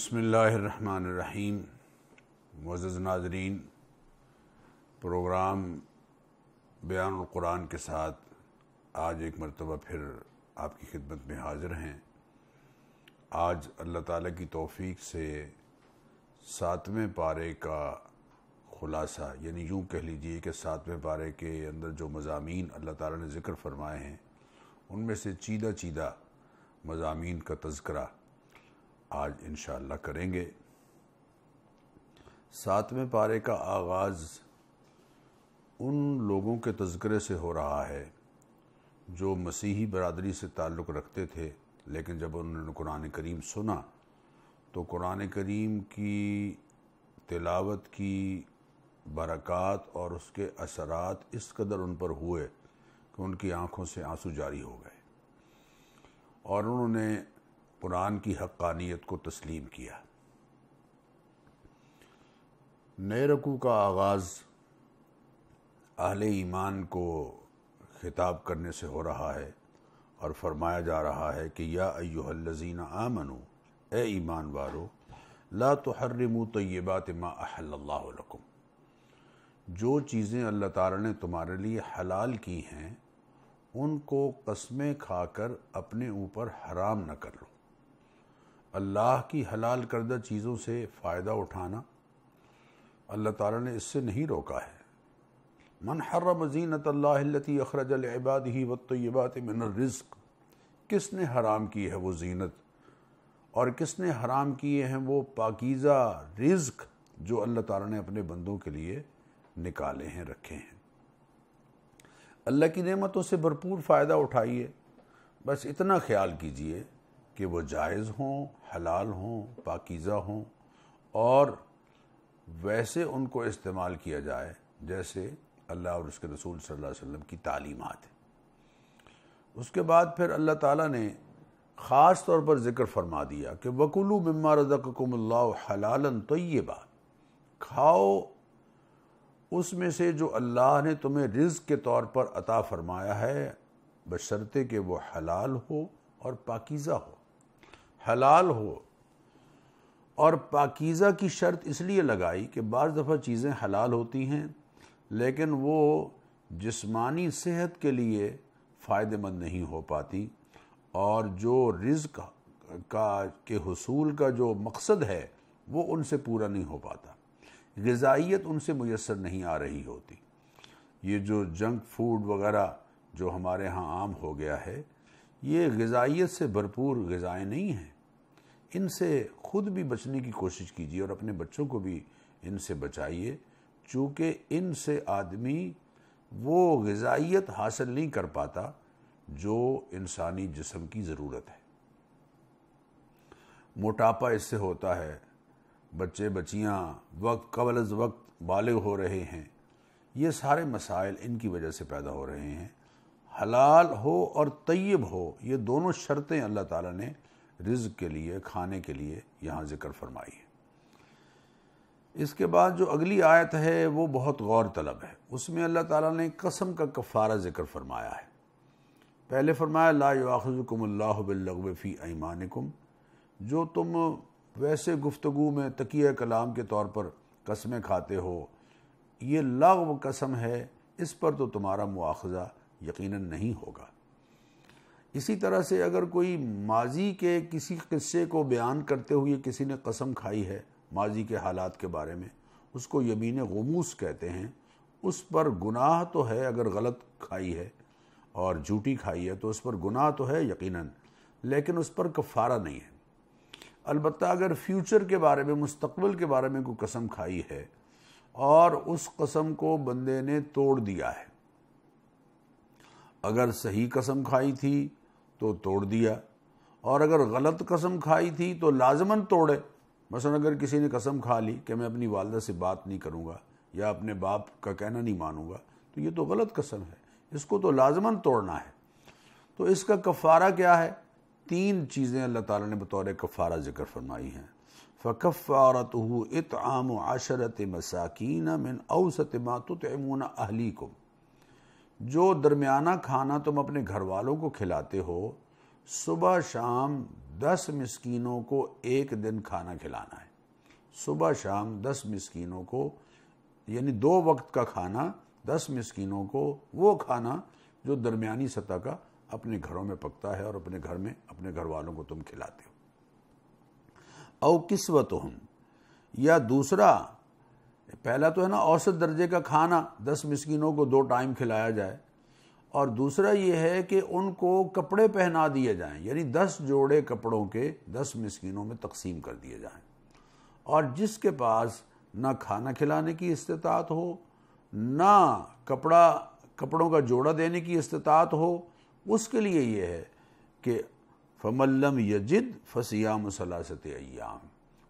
بسم اللہ الرحمن الرحیم۔ معزز ناظرین، پروگرام بیان القرآن کے ساتھ آج ایک مرتبہ پھر آپ کی خدمت میں حاضر ہیں۔ آج اللہ تعالیٰ کی توفیق سے 7ویں پارے کا خلاصہ، یعنی یوں کہہ لیجئے کہ 7ویں پارے کے اندر جو مضامین اللہ تعالیٰ نے ذکر فرمائے ہیں ان میں سے چیدہ مضامین کا تذکرہ آج انشاءاللہ کریں گے۔ 7ویں پارے کا آغاز ان لوگوں کے تذکرے سے ہو رہا ہے جو مسیحی برادری سے تعلق رکھتے تھے، لیکن جب انہوں نے قرآن کریم سنا تو قرآن کریم کی تلاوت کی برکات اور اس کے اثرات اس قدر ان پر ہوئے کہ ان کی آنکھوں سے آنسو جاری ہو گئے اور انہوں نے قرآن کی حقانیت کو تسلیم کیا۔ نئے رکوع کا آغاز اہل ایمان کو خطاب کرنے سے ہو رہا ہے اور فرمایا جا رہا ہے کہ یا ایھا الذین آمنوا، اے ایمان والو، لا تحرموا طیبات ما احل اللہ لکم، جو چیزیں اللہ تعالیٰ نے تمہارے لیے حلال کی ہیں ان کو قسمیں کھا کر اپنے اوپر حرام نہ کر لو۔ اللہ کی حلال کردہ چیزوں سے فائدہ اٹھانا اللہ تعالیٰ نے اس سے نہیں روکا ہے۔ من حرم زینت اللہ التی اخرج لعبادہ والطیبات من الرزق، کس نے حرام کی ہے وہ زینت اور کس نے حرام کیے ہیں وہ پاکیزہ رزق جو اللہ تعالیٰ نے اپنے بندوں کے لیے نکالے ہیں، رکھے ہیں۔ اللہ کی نعمتوں سے بھرپور فائدہ اٹھائیے، بس اتنا خیال کیجئے کہ وہ جائز ہوں، حلال ہوں، پاکیزہ ہوں اور ویسے ان کو استعمال کیا جائے جیسے اللہ اور اس کے رسول صلی اللہ علیہ وسلم کی تعلیمات ہیں۔ اس کے بعد پھر اللہ تعالیٰ نے خاص طور پر ذکر فرما دیا کہ وَكُلُوا مِمَّا رَزَقَكُمُ اللَّهُ حَلَالًا طَيِّبًا، کھاؤ اس میں سے جو اللہ نے تمہیں رزق کے طور پر عطا فرمایا ہے، بشرطے کہ وہ حلال ہو اور پاکیزہ ہو۔ حلال ہو اور پاکیزہ کی شرط اس لیے لگائی کہ بعض دفعہ چیزیں حلال ہوتی ہیں لیکن وہ جسمانی صحت کے لیے فائدہ مند نہیں ہو پاتی، اور جو رزق کے حصول کا جو مقصد ہے وہ ان سے پورا نہیں ہو پاتا، غذائیت ان سے میسر نہیں آ رہی ہوتی۔ یہ جو جنک فوڈ وغیرہ جو ہمارے ہاں عام ہو گیا ہے، یہ غذائیت سے بھرپور غذائیں نہیں ہیں۔ ان سے خود بھی بچنے کی کوشش کیجیے اور اپنے بچوں کو بھی ان سے بچائیے، چونکہ ان سے آدمی وہ غذائیت حاصل نہیں کر پاتا جو انسانی جسم کی ضرورت ہے۔ موٹاپا اس سے ہوتا ہے، بچے بچیاں قبل از وقت بالغ ہو رہے ہیں، یہ سارے مسائل ان کی وجہ سے پیدا ہو رہے ہیں۔ حلال ہو اور طیب ہو، یہ دونوں شرطیں اللہ تعالیٰ نے رزق کے لیے، کھانے کے لیے یہاں ذکر فرمائی ہے۔ اس کے بعد جو اگلی آیت ہے وہ بہت غور طلب ہے، اس میں اللہ تعالیٰ نے قسم کا کفارہ ذکر فرمایا ہے۔ پہلے فرمایا لا یؤاخذکم اللہ باللغو فی ایمانکم، جو تم ویسے گفتگو میں تکیہ کلام کے طور پر قسمیں کھاتے ہو، یہ لغو قسم ہے، اس پر تو تمہارا مواخذہ یقیناً نہیں ہوگا۔ اسی طرح سے اگر کوئی ماضی کے کسی قصے کو بیان کرتے ہوئے کسی نے قسم کھائی ہے ماضی کے حالات کے بارے میں، اس کو یمین غموس کہتے ہیں، اس پر گناہ تو ہے، اگر غلط کھائی ہے اور جھوٹی کھائی ہے تو اس پر گناہ تو ہے یقیناً، لیکن اس پر کفارہ نہیں ہے۔ البتہ اگر فیوچر کے بارے میں، مستقبل کے بارے میں کوئی قسم کھائی ہے اور اس قسم کو بندے نے توڑ دیا ہے، اگر صحیح قسم کھائی تھی تو توڑ دیا، اور اگر غلط قسم کھائی تھی تو لازماً توڑے۔ مثلا اگر کسی نے قسم کھا لی کہ میں اپنی والدہ سے بات نہیں کروں گا یا اپنے باپ کا کہنا نہیں مانوں گا، تو یہ تو غلط قسم ہے، اس کو تو لازماً توڑنا ہے۔ تو اس کا کفارہ کیا ہے؟ 3 چیزیں اللہ تعالیٰ نے بطور کفارہ ذکر فرمائی ہیں۔ فَكَفَّارَتُهُ إِطْعَامُ 10 مَسَاكِينَ مِنْ أَوْسَطِ مَا تُطْعِمُونَ أَهْلِيكُمْ، جو درمیانہ کھانا تم اپنے گھر والوں کو کھلاتے ہو، صبح شام 10 مسکینوں کو ایک دن کھانا کھلانا ہے، صبح شام 10 مسکینوں کو، یعنی 2 وقت کا کھانا 10 مسکینوں کو، وہ کھانا جو درمیانی سطح کا اپنے گھروں میں پکتا ہے اور اپنے گھر میں اپنے گھر والوں کو تم کھلاتے ہو۔ او کسوتہم، یا دوسرا، پہلا تو ہے نا اوسط درجے کا کھانا 10 مسکینوں کو 2 ٹائم کھلایا جائے، اور دوسرا یہ ہے کہ ان کو کپڑے پہنا دیے جائیں، یعنی 10 جوڑے کپڑوں کے 10 مسکینوں میں تقسیم کر دیے جائیں، اور جس کے پاس نہ کھانا کھلانے کی استطاعت ہو، نہ کپڑوں کا جوڑا دینے کی استطاعت ہو، اس کے لیے یہ ہے کہ فَمَن لَّمْ يَجِدْ فَصِيَامُ ثَلَاثَةِ أَيَّامٍ،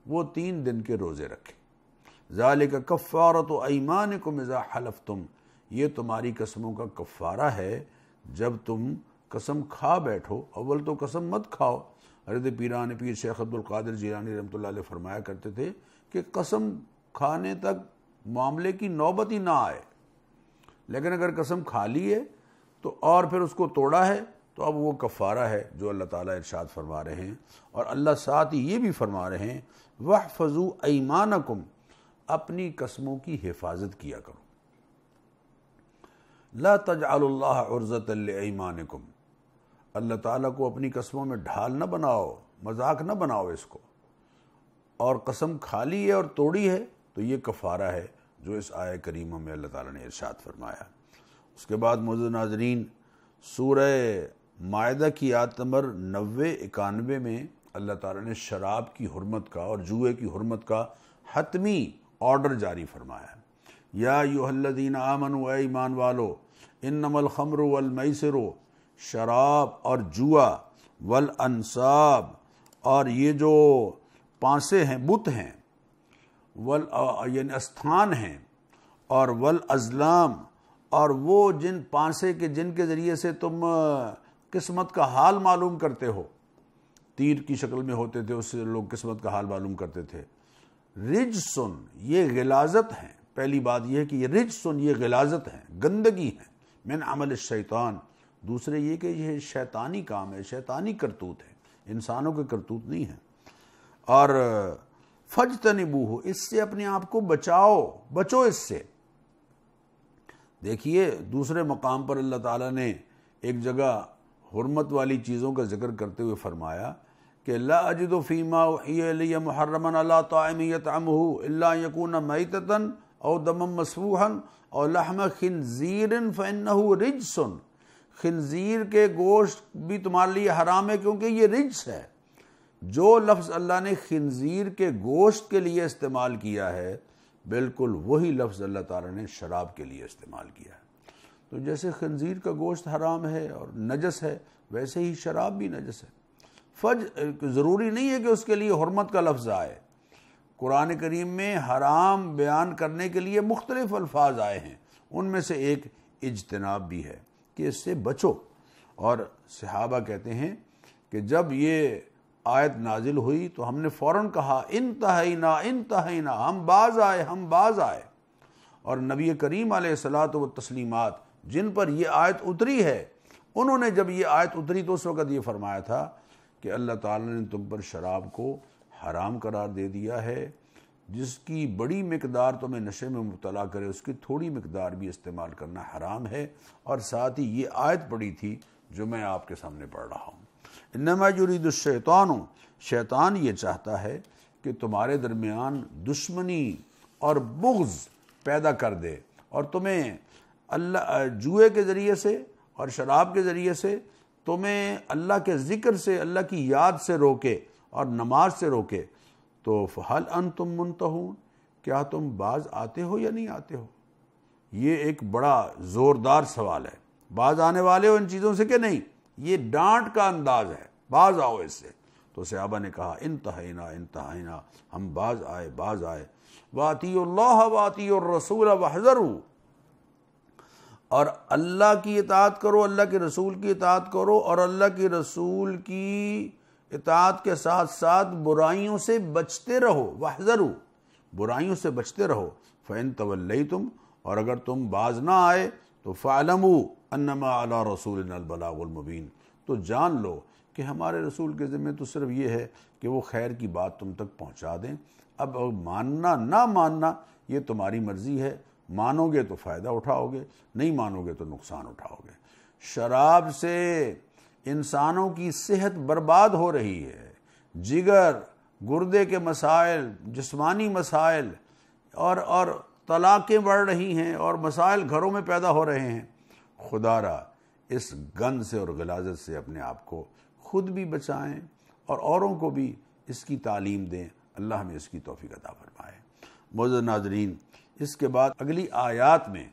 وہ 3 دن کے روزے رکھے۔ ذَلِكَ كَفَّارَةُ أَيْمَانِكُمْ إِذَا حَلَفْتُمْ، یہ تمہاری قسموں کا کفارہ ہے جب تم قسم کھا بیٹھو۔ اول تو قسم مت کھاؤ، حضرت پیران پیر شیخ عبد القادر جیلانی رحمۃ اللہ علیہ فرمایا کرتے تھے کہ قسم کھانے تک معاملے کی نوبت ہی نہ آئے، لیکن اگر قسم کھا لی ہے تو اور پھر اس کو توڑا ہے تو اب وہ کفارہ ہے جو اللہ تعالیٰ ارشاد فرما رہے ہیں۔ اور اللہ ساتھ ہی یہ بھی فرما رہے ہیں وَاحْفَظُوا أَيْمَانَكُمْ، اپنی قسموں کی حفاظت کیا کرو۔ لا تجعلوا اللہ عرضة لأیمانکم، اللہ تعالیٰ کو اپنی قسموں میں ڈھال نہ بناؤ، مذاق نہ بناؤ اس کو، اور قسم کھا لی ہے اور توڑی ہے تو یہ کفارہ ہے جو اس آیہ کریمہ میں اللہ تعالیٰ نے ارشاد فرمایا۔ اس کے بعد معزز ناظرین، سورہ مائدہ کی آیت نمبر 90-91 میں اللہ تعالیٰ نے شراب کی حرمت کا اور جوئے کی حرمت کا حتمی آرڈر جاری فرمایا۔ یا ایھا الذین آمنوا، اے ایمان والو، انما الخمر والمیسر، شراب اور جوا، والانصاب، اور یہ جو پانسے ہیں، بت ہیں، یعنی استھان ہیں، اور والازلام، اور وہ جن پانسے کے جن کے ذریعے سے تم قسمت کا حال معلوم کرتے ہو، تیر کی شکل میں ہوتے تھے، اس سے لوگ قسمت کا حال معلوم کرتے تھے۔ رجسن، یہ غلاظت ہیں۔ پہلی بات یہ ہے کہ یہ رجسن، یہ غلاظت ہیں، گندگی ہیں، من عمل الشیطان۔ دوسرے یہ کہ یہ شیطانی کام ہے، شیطانی کرتوت ہے، انسانوں کے کرتوت نہیں ہیں۔ اور فجتنبوہ، اس سے اپنے آپ کو بچو اس سے۔ دیکھیے دوسرے مقام پر اللہ تعالیٰ نے ایک جگہ حرمت والی چیزوں کا ذکر کرتے ہوئے فرمایا کہ لا اجد فیما اوحی الی محرما علی طاعم یطعمہ الا ان یکون میتۃ او دما مسفوحا او لحم خنزیر فانہ رجس، خنزیر کے گوشت بھی تمہارے لیے حرام ہے کیونکہ یہ رجس ہے۔ جو لفظ اللہ نے خنزیر کے گوشت کے لیے استعمال کیا ہے، بالکل وہی لفظ اللہ تعالیٰ نے شراب کے لیے استعمال کیا ہے۔ تو جیسے خنزیر کا گوشت حرام ہے اور نجس ہے، ویسے ہی شراب بھی نجس ہے۔ ضروری نہیں ہے کہ اس کے لیے حرمت کا لفظ آئے، قرآن کریم میں حرام بیان کرنے کے لیے مختلف الفاظ آئے ہیں، ان میں سے ایک اجتناب بھی ہے کہ اس سے بچو۔ اور صحابہ کہتے ہیں کہ جب یہ آیت نازل ہوئی تو ہم نے فوراً کہا انتہینا، ہم باز آئے۔ اور نبی کریم علیہ الصلاۃ والتسلیمات جن پر یہ آیت اتری ہے، انہوں نے جب یہ آیت اتری تو اس وقت یہ فرمایا تھا کہ اللہ تعالیٰ نے تم پر شراب کو حرام قرار دے دیا ہے، جس کی بڑی مقدار تمہیں نشے میں مبتلا کرے اس کی تھوڑی مقدار بھی استعمال کرنا حرام ہے۔ اور ساتھ ہی یہ آیت پڑھی تھی جو میں آپ کے سامنے پڑھ رہا ہوں، انما یرید الشیطان، شیطان یہ چاہتا ہے کہ تمہارے درمیان دشمنی اور بغض پیدا کر دے، اور تمہیں اللہ جوئے کے ذریعے سے اور شراب کے ذریعے سے تمہیں اللہ کے ذکر سے، اللہ کی یاد سے روکے اور نماز سے روکے۔ تو فہل انتم منتہون، کیا تم باز آتے ہو یا نہیں آتے ہو؟ یہ ایک بڑا زوردار سوال ہے۔ باز آنے والے ہو ان چیزوں سے کہ نہیں؟ یہ ڈانٹ کا انداز ہے، باز آؤ اس سے۔ تو صحابہ نے کہا انتہینا، ہم باز آئے۔ وَأَطِیعُوا اللَّهَ وَأَطِیعُوا الرَّسُولَ وَاحْذَرُوا، اور اللہ کی اطاعت کرو، اللہ کے رسول کی اطاعت کرو، اور اللہ کے رسول کی اطاعت کے ساتھ ساتھ برائیوں سے بچتے رہو۔ وَاحْذَرُوا، برائیوں سے بچتے رہو۔ فَإِن تَوَلَّيْتُمْ، اور اگر تم باز نہ آئے تو فَاعْلَمُوا أَنَّمَا عَلَىٰ رَسُولِنَا الْبَلَاغُ الْمُبِينُ، تو جان لو کہ ہمارے رسول کے ذمہ تو صرف یہ ہے کہ وہ خیر کی بات تم تک پہنچا دیں، اب ماننا نہ ماننا یہ تمہاری مرضی ہے، مانو گے تو فائدہ اٹھاؤ گے، نہیں مانو گے تو نقصان اٹھاؤ گے۔ شراب سے انسانوں کی صحت برباد ہو رہی ہے، جگر، گردے کے مسائل، جسمانی مسائل اور طلاقیں بڑھ رہی ہیں اور مسائل گھروں میں پیدا ہو رہے ہیں۔ خدا را اس گند سے اور غلاظت سے اپنے آپ کو خود بھی بچائیں اور اوروں کو بھی اس کی تعلیم دیں۔ اللہ ہمیں اس کی توفیق عطا فرمائے۔ معزز ناظرین، اس کے بعد اگلی آیات میں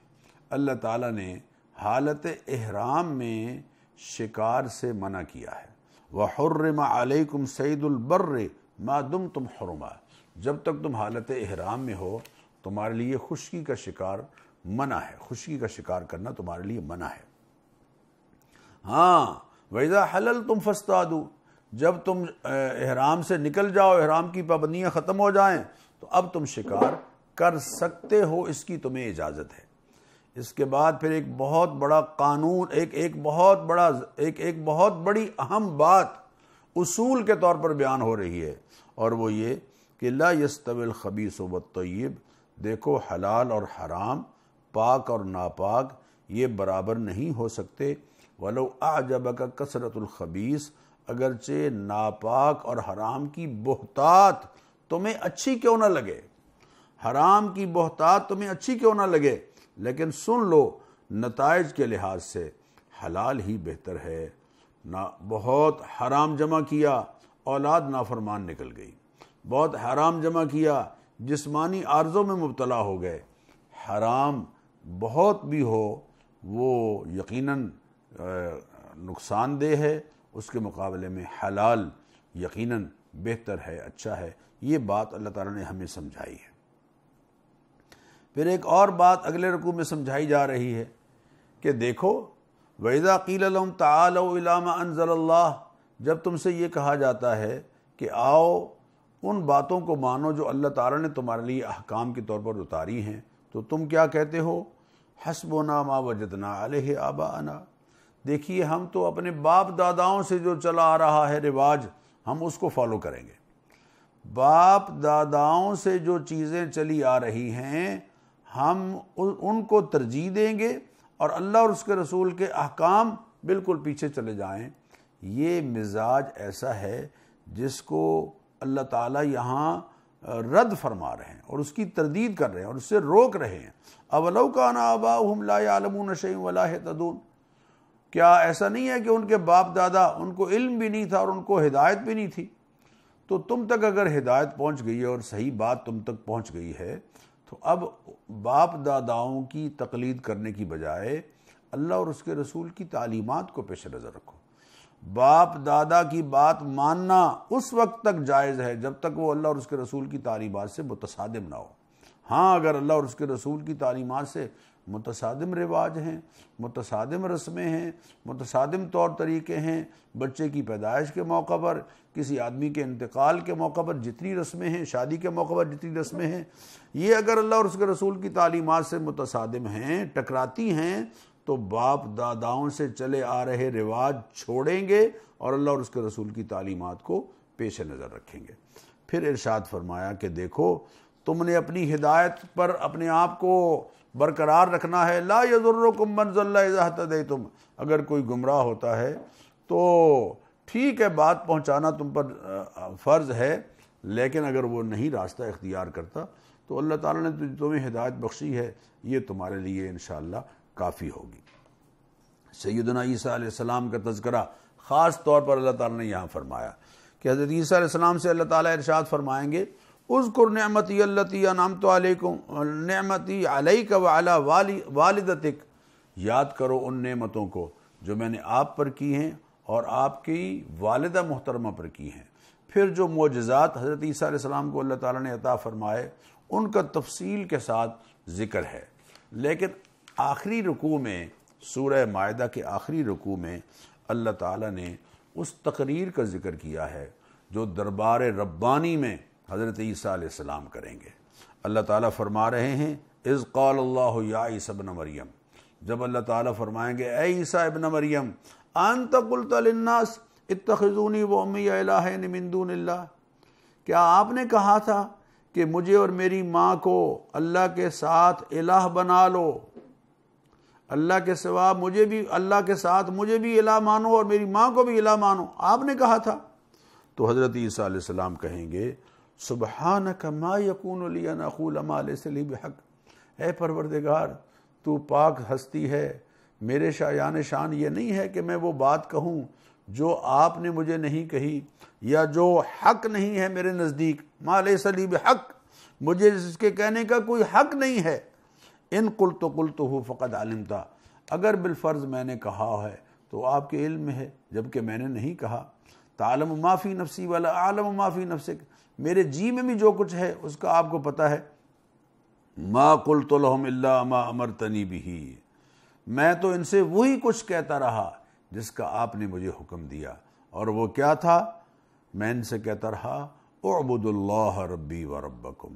اللہ تعالیٰ نے حالت احرام میں شکار سے منع کیا ہے۔ وَحُرِّمَ عَلَيْكُمْ صَيْدُ الْبَرِّ مَا دُمْتُمْ حُرُمًا، جب تک تم حالت احرام میں ہو تمہارے لیے خشکی کا شکار منع ہے، خشکی کا شکار کرنا تمہارے لیے منع ہے۔ ہاں وَإِذَا حَلَلْتُمْ فَاصْطَادُوا، جب تم احرام سے نکل جاؤ، احرام کی پابندیاں ختم ہو جائیں تو اب تم شکار کر سکتے ہو، اس کی تمہیں اجازت ہے۔ اس کے بعد پھر ایک بہت بڑا قانون، ایک بہت بڑی اہم بات اصول کے طور پر بیان ہو رہی ہے، اور وہ یہ کہ لا یستوی الخبیث والطیب، دیکھو حلال اور حرام، پاک اور ناپاک یہ برابر نہیں ہو سکتے۔ ولو اعجبک کثرت الخبیث، اگرچہ ناپاک اور حرام کی بہتات تمہیں اچھی کیوں نہ لگے، حرام کی بہتات تمہیں اچھی کیوں نہ لگے، لیکن سن لو نتائج کے لحاظ سے حلال ہی بہتر ہے۔ بہت حرام جمع کیا، اولاد نافرمان نکل گئی، بہت حرام جمع کیا، جسمانی عارضوں میں مبتلا ہو گئے۔ حرام بہت بھی ہو وہ یقیناً نقصان دہ ہے، اس کے مقابلے میں حلال یقیناً بہتر ہے، اچھا ہے۔ یہ بات اللہ تعالیٰ نے ہمیں سمجھائی ہے۔ پھر ایک اور بات اگلے رکوع میں سمجھائی جا رہی ہے کہ دیکھو وَإِذَا قِيلَ لَهُمْ تَعَالَوْا إِلَىٰ مَا أَنزَلَ اللَّهُ، جب تم سے یہ کہا جاتا ہے کہ آؤ ان باتوں کو مانو جو اللہ تعالیٰ نے تمہارے لیے احکام کے طور پر اتاری ہیں، تو تم کیا کہتے ہو؟ حسبنا ما وجدنا علیہ آباءنا، دیکھیے ہم تو اپنے باپ داداؤں سے جو چلا آ رہا ہے رواج، ہم اس کو فالو کریں گے۔ باپ داداؤں سے جو چیزیں چلی آ رہی ہیں ہم ان کو ترجیح دیں گے اور اللہ اور اس کے رسول کے احکام بالکل پیچھے چلے جائیں۔ یہ مزاج ایسا ہے جس کو اللہ تعالیٰ یہاں رد فرما رہے ہیں اور اس کی تردید کر رہے ہیں اور اس سے روک رہے ہیں۔ اولو کان آباؤہم لا یعلمون شیئا ولا یہتدون، کیا ایسا نہیں ہے کہ ان کے باپ دادا ان کو علم بھی نہیں تھا اور ان کو ہدایت بھی نہیں تھی؟ تو تم تک اگر ہدایت پہنچ گئی ہے اور صحیح بات تم تک پہنچ گئی ہے تو اب باپ داداؤں کی تقلید کرنے کی بجائے اللہ اور اس کے رسول کی تعلیمات کو پیش نظر رکھو۔ باپ دادا کی بات ماننا اس وقت تک جائز ہے جب تک وہ اللہ اور اس کے رسول کی تعلیمات سے متصادم نہ ہو۔ ہاں اگر اللہ اور اس کے رسول کی تعلیمات سے متصادم رواج ہیں، متصادم رسمیں ہیں، متصادم طور طریقے ہیں، بچے کی پیدائش کے موقع پر، کسی آدمی کے انتقال کے موقع پر جتنی رسمیں ہیں، شادی کے موقع پر جتنی رسمیں ہیں، یہ اگر اللہ اور اس کے رسول کی تعلیمات سے متصادم ہیں، ٹکراتی ہیں، تو باپ داداؤں سے چلے آ رہے رواج چھوڑیں گے اور اللہ اور اس کے رسول کی تعلیمات کو پیش نظر رکھیں گے۔ پھر ارشاد فرمایا کہ دیکھو تم نے اپنی ہدایت پر اپنے آپ کو برقرار رکھنا ہے۔ لا یضرکم من ضل اذا اہتدیتم، اگر کوئی گمراہ ہوتا ہے تو ٹھیک ہے بات پہنچانا تم پر فرض ہے، لیکن اگر وہ نہیں راستہ اختیار کرتا تو اللہ تعالیٰ نے تمہیں ہدایت بخشی ہے، یہ تمہارے لیے انشاءاللہ کافی ہوگی۔ سیدنا عیسیٰ علیہ السلام کا تذکرہ خاص طور پر اللہ تعالیٰ نے یہاں فرمایا کہ حضرت عیسیٰ علیہ السلام سے اللہ تعالیٰ ارشاد فرمائیں گے اذکر نعمتی التی انعمت علیکم نعمتی علیک وعلی والدتک، یاد کرو ان نعمتوں کو جو میں نے آپ پر کی ہیں اور آپ کی والدہ محترمہ پر کی ہیں۔ پھر جو معجزات حضرت عیسیٰ علیہ السلام کو اللہ تعالیٰ نے عطا فرمائے ان کا تفصیل کے ساتھ ذکر ہے، لیکن آخری رکوع میں سورہ مائدہ کے آخری رکوع میں اللہ تعالیٰ نے اس تقریر کا ذکر کیا ہے جو دربار ربانی میں حضرت عیسیٰ علیہ السلام کریں گے۔ اللہ تعالیٰ فرما رہے ہیں اذ قال اللہ یا عیسی ابن مریم، جب اللہ تعالیٰ فرمائیں گے اے عیسیٰ ابن مریم انت قلت للناس، اتخذونی و امی الہین من دون اللہ، کیا آپ نے کہا تھا کہ مجھے اور میری ماں کو اللہ کے ساتھ الہ بنا لو، اللہ کے سوا مجھے بھی، اللہ کے ساتھ مجھے بھی الہ مانو اور میری ماں کو بھی الہ مانو، آپ نے کہا تھا؟ تو حضرت عیسیٰ علیہ السلام کہیں گے سبحانک ما یکون لی ان اقول ما لیس لی بحق، اے پروردگار تو پاک ہستی ہے، میرے شایان شان یہ نہیں ہے کہ میں وہ بات کہوں جو آپ نے مجھے نہیں کہی، یا جو حق نہیں ہے میرے نزدیک، ما لیس لی بحق، مجھے اس کے کہنے کا کوئی حق نہیں ہے۔ ان قلت قلتہ فقد علمتا، اگر بالفرض میں نے کہا ہے تو آپ کے علم میں ہے، جبکہ میں نے نہیں کہا۔ تعلم ما فی نفسی ولا اعلم ما فی نفسک، میرے جی میں بھی جو کچھ ہے اس کا آپ کو پتہ ہے۔ ما قلت لهم الا ما امرتنی بہ، میں تو ان سے وہی کچھ کہتا رہا جس کا آپ نے مجھے حکم دیا، اور وہ کیا تھا؟ میں ان سے کہتا رہا اعبدوا اللہ ربی و ربکم،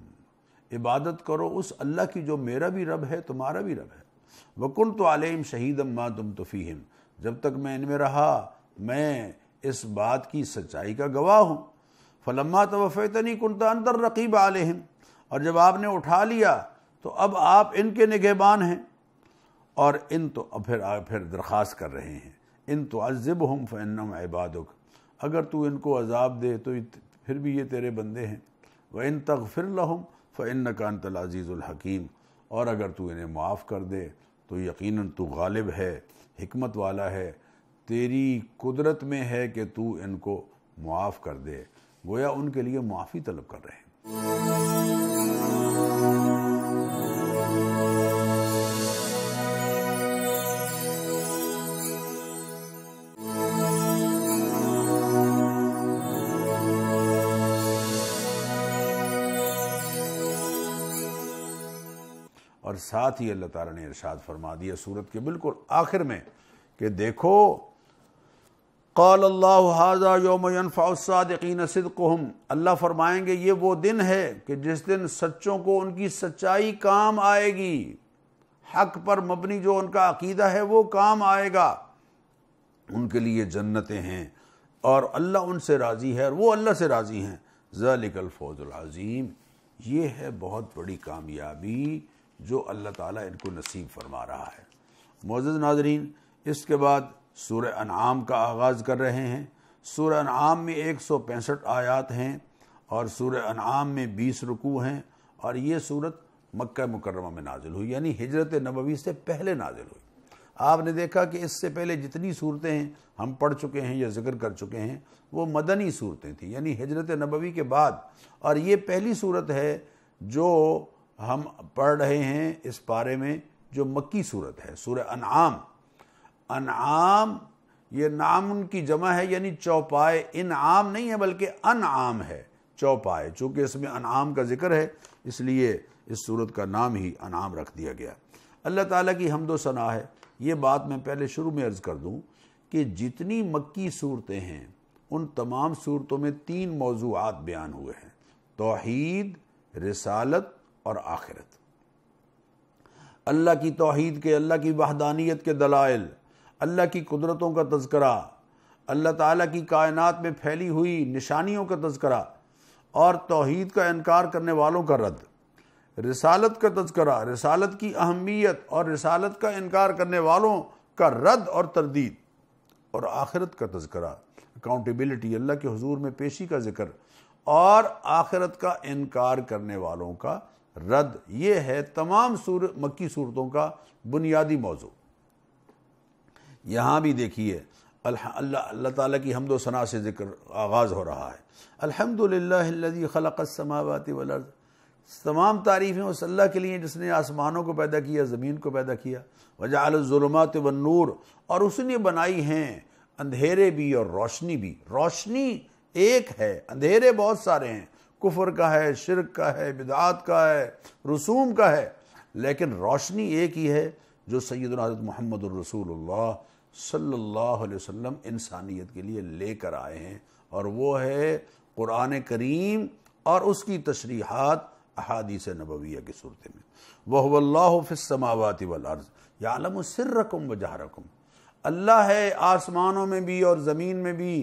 عبادت کرو اس اللہ کی جو میرا بھی رب ہے تمہارا بھی رب ہے۔ وکنت علیہم شہیدا ما دمت فیہم، جب تک میں ان میں رہا میں اس بات کی سچائی کا گواہ ہوں۔ فلما توفیتنی کنت انت الرقیب علیہم، اور جب آپ نے اٹھا لیا تو اب آپ ان کے نگہبان ہیں، اور ان تو پھر درخواست کر رہے ہیں ان تعذبہم فانہم عبادک، اگر تو ان کو عذاب دے تو پھر بھی یہ تیرے بندے ہیں، وان تغفر لہم فانک انت العزیز الحکیم، اور اگر تو انہیں معاف کر دے تو یقیناً تو غالب ہے، حکمت والا ہے، تیری قدرت میں ہے کہ تو ان کو معاف کر دے۔ گویا ان کے لیے معافی طلب کر رہے ہیں۔ اور ساتھ ہی اللہ تعالیٰ نے ارشاد فرما دیا سورت کے بالکل آخر میں کہ دیکھو قال اللہ ھذا یوم ینفع الصادقین صدقہم، اللہ فرمائیں گے یہ وہ دن ہے کہ جس دن سچوں کو ان کی سچائی کام آئے گی، حق پر مبنی جو ان کا عقیدہ ہے وہ کام آئے گا، ان کے لیے جنتیں ہیں اور اللہ ان سے راضی ہے اور وہ اللہ سے راضی ہیں۔ ذالک الفوز العظیم، یہ ہے بہت بڑی کامیابی جو اللہ تعالیٰ ان کو نصیب فرما رہا ہے۔ معزز ناظرین، اس کے بعد سورہ انعام کا آغاز کر رہے ہیں۔ سورہ انعام میں 165 آیات ہیں اور سورہ انعام میں 20 رکوع ہیں، اور یہ سورت مکہ مکرمہ میں نازل ہوئی، یعنی ہجرت نبوی سے پہلے نازل ہوئی۔ آپ نے دیکھا کہ اس سے پہلے جتنی صورتیں ہیں ہم پڑھ چکے ہیں یا ذکر کر چکے ہیں وہ مدنی صورتیں تھیں، یعنی ہجرت نبوی کے بعد، اور یہ پہلی صورت ہے جو ہم پڑھ رہے ہیں اس پارے میں جو مکی صورت ہے، سورہ انعام۔ انعام یہ نام کی جمع ہے، یعنی چوپائے، انعام نہیں ہے بلکہ انعام ہے، چوپائے، چونکہ اس میں انعام کا ذکر ہے اس لیے اس صورت کا نام ہی انعام رکھ دیا گیا۔ اللہ تعالیٰ کی حمد و ثنا ہے۔ یہ بات میں پہلے شروع میں عرض کر دوں کہ جتنی مکی صورتیں ہیں ان تمام صورتوں میں 3 موضوعات بیان ہوئے ہیں: توحید، رسالت اور آخرت۔ اللہ کی توحید کے، اللہ کی وحدانیت کے دلائل، اللہ کی قدرتوں کا تذکرہ، اللہ تعالیٰ کی کائنات میں پھیلی ہوئی نشانیوں کا تذکرہ، اور توحید کا انکار کرنے والوں کا رد، رسالت کا تذکرہ، رسالت کی اہمیت اور رسالت کا انکار کرنے والوں کا رد اور تردید، اور آخرت کا تذکرہ، اکاؤنٹیبلٹی، اللہ کے حضور میں پیشی کا ذکر، اور آخرت کا انکار کرنے والوں کا رد۔ یہ ہے تمام مکی صورتوں کا بنیادی موضوع۔ یہاں بھی دیکھیے اللہ تعالیٰ کی حمد و ثنا سے ذکر آغاز ہو رہا ہے۔ الحمدللہ الذی خلق السماوات والارض، تمام تعریفیں اس اللہ کے لیے جس نے آسمانوں کو پیدا کیا، زمین کو پیدا کیا۔ وجعل الظلمات والنور، اور اس نے بنائی ہیں اندھیرے بھی اور روشنی بھی۔ روشنی ایک ہے، اندھیرے بہت سارے ہیں، کفر کا ہے، شرک کا ہے، بدعات کا ہے، رسوم کا ہے، لیکن روشنی ایک ہی ہے جو سیدنا حضرت محمد الرسول اللہ صلی اللہ علیہ وسلم انسانیت کے لیے لے کر آئے ہیں، اور وہ ہے قرآن کریم اور اس کی تشریحات احادیث نبویہ کی صورت میں۔ وَهُوَ اللَّهُ فِي السَّمَاوَاتِ وَالْأَرْضِ يَعْلَمُ سِرَّكُمْ وَجَهْرَكُمْ، اللہ ہے آسمانوں میں بھی اور زمین میں بھی،